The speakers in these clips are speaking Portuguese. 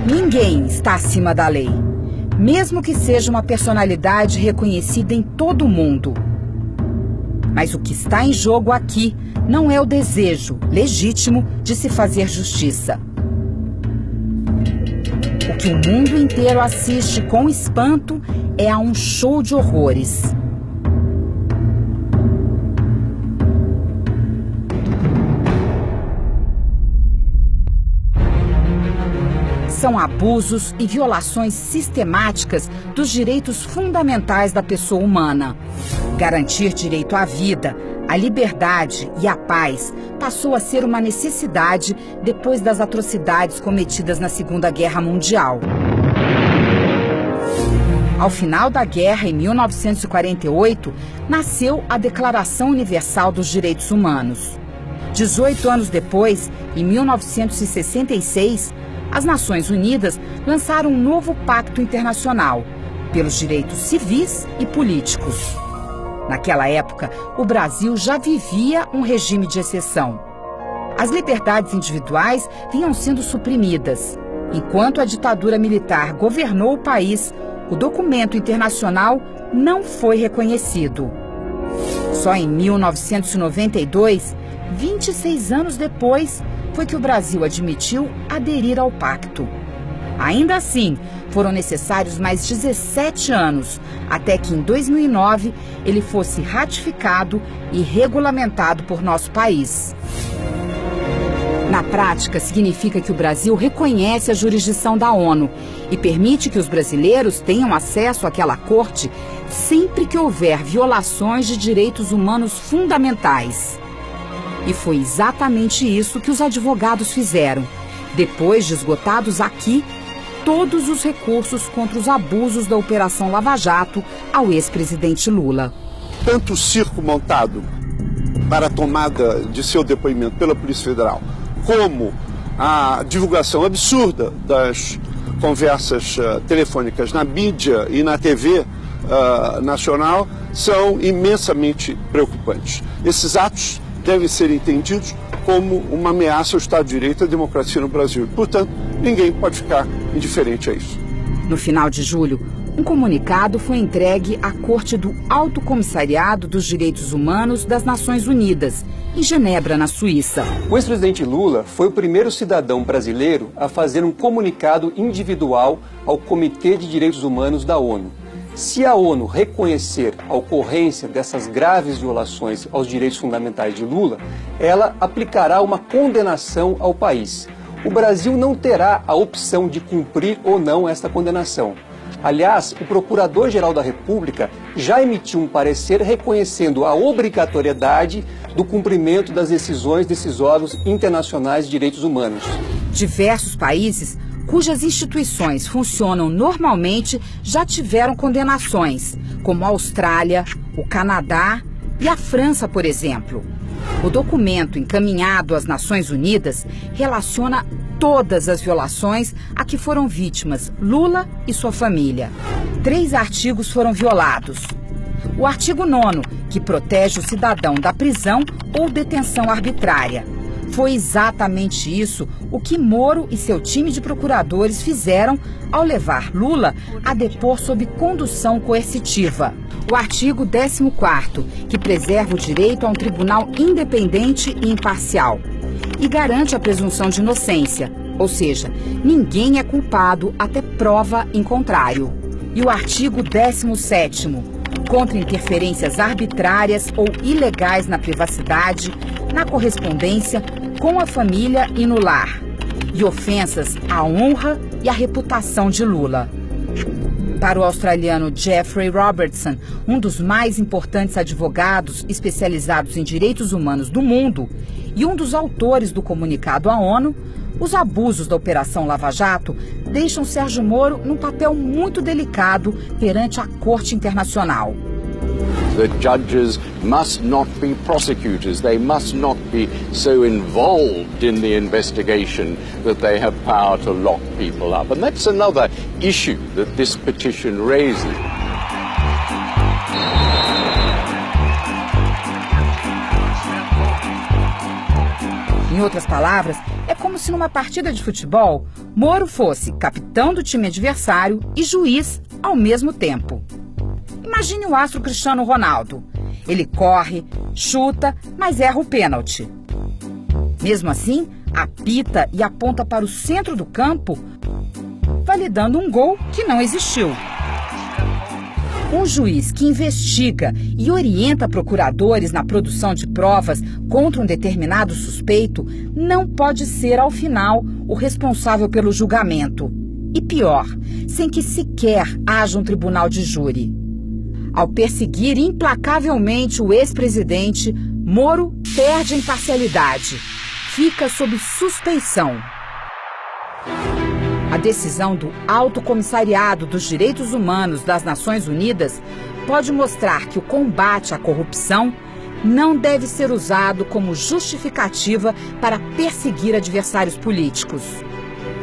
Ninguém está acima da lei, mesmo que seja uma personalidade reconhecida em todo o mundo. Mas o que está em jogo aqui não é o desejo legítimo de se fazer justiça. O que o mundo inteiro assiste com espanto é a um show de horrores. São abusos e violações sistemáticas dos direitos fundamentais da pessoa humana. Garantir direito à vida, à liberdade e à paz passou a ser uma necessidade depois das atrocidades cometidas na Segunda Guerra Mundial. Ao final da guerra, em 1948, nasceu a Declaração Universal dos Direitos Humanos. 18 anos depois, em 1966, as Nações Unidas lançaram um novo pacto internacional pelos direitos civis e políticos. Naquela época, o Brasil já vivia um regime de exceção. As liberdades individuais vinham sendo suprimidas. Enquanto a ditadura militar governou o país, o documento internacional não foi reconhecido. Só em 1992, 26 anos depois, foi que o Brasil admitiu aderir ao pacto. Ainda assim, foram necessários mais 17 anos, até que em 2009 ele fosse ratificado e regulamentado por nosso país. Na prática, significa que o Brasil reconhece a jurisdição da ONU e permite que os brasileiros tenham acesso àquela corte sempre que houver violações de direitos humanos fundamentais. E foi exatamente isso que os advogados fizeram, depois de esgotados aqui todos os recursos contra os abusos da Operação Lava Jato ao ex-presidente Lula. Tanto o circo montado para a tomada de seu depoimento pela Polícia Federal, como a divulgação absurda das conversas telefônicas na mídia e na TV nacional são imensamente preocupantes. Esses atos devem ser entendidos como uma ameaça ao Estado de Direito e à democracia no Brasil. Portanto, ninguém pode ficar indiferente a isso. No final de julho, um comunicado foi entregue à Corte do Alto Comissariado dos Direitos Humanos das Nações Unidas, em Genebra, na Suíça. O ex-presidente Lula foi o primeiro cidadão brasileiro a fazer um comunicado individual ao Comitê de Direitos Humanos da ONU. Se a ONU reconhecer a ocorrência dessas graves violações aos direitos fundamentais de Lula, ela aplicará uma condenação ao país. O Brasil não terá a opção de cumprir ou não esta condenação. Aliás, o Procurador-Geral da República já emitiu um parecer reconhecendo a obrigatoriedade do cumprimento das decisões desses órgãos internacionais de direitos humanos. Diversos países cujas instituições funcionam normalmente já tiveram condenações, como a Austrália, o Canadá e a França, por exemplo. O documento encaminhado às Nações Unidas relaciona todas as violações a que foram vítimas Lula e sua família. 3 artigos foram violados. O artigo 9º, que protege o cidadão da prisão ou detenção arbitrária. Foi exatamente isso o que Moro e seu time de procuradores fizeram ao levar Lula a depor sob condução coercitiva. O artigo 14º, que preserva o direito a um tribunal independente e imparcial e garante a presunção de inocência, ou seja, ninguém é culpado até prova em contrário. E o artigo 17º, contra interferências arbitrárias ou ilegais na privacidade, na correspondência, com a família e no lar, e ofensas à honra e à reputação de Lula. Para o australiano Jeffrey Robertson, um dos mais importantes advogados especializados em direitos humanos do mundo e um dos autores do comunicado à ONU, os abusos da Operação Lava Jato deixam Sérgio Moro num papel muito delicado perante a Corte Internacional. The judges must not be prosecutors. They must not be so involved in the investigation that they have power to lock people up. And that's another issue that this petition raises. Em Em outras palavras, é como se numa partida de futebol, Moro fosse capitão do time adversário e juiz ao mesmo tempo. Imagine o astro Cristiano Ronaldo. Ele corre, chuta, mas erra o pênalti. Mesmo assim, apita e aponta para o centro do campo, validando um gol que não existiu. Um juiz que investiga e orienta procuradores na produção de provas contra um determinado suspeito não pode ser, ao final, o responsável pelo julgamento. E pior, sem que sequer haja um tribunal de júri. Ao perseguir implacavelmente o ex-presidente, Moro perde a imparcialidade. Fica sob suspeição. A decisão do Alto Comissariado dos Direitos Humanos das Nações Unidas pode mostrar que o combate à corrupção não deve ser usado como justificativa para perseguir adversários políticos.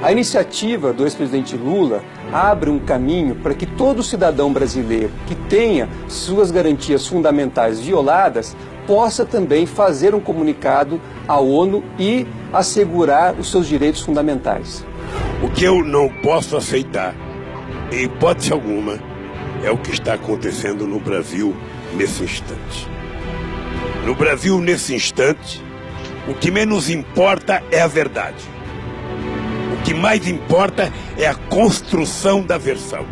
A iniciativa do ex-presidente Lula abre um caminho para que todo cidadão brasileiro que tenha suas garantias fundamentais violadas possa também fazer um comunicado à ONU e assegurar os seus direitos fundamentais. O que eu não posso aceitar, em hipótese alguma, é o que está acontecendo no Brasil nesse instante. No Brasil, nesse instante, o que menos importa é a verdade. O que mais importa é a construção da versão.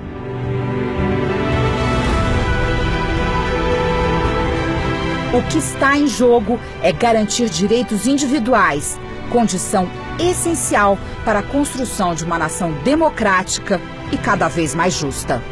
O que está em jogo é garantir direitos individuais, condição essencial para a construção de uma nação democrática e cada vez mais justa.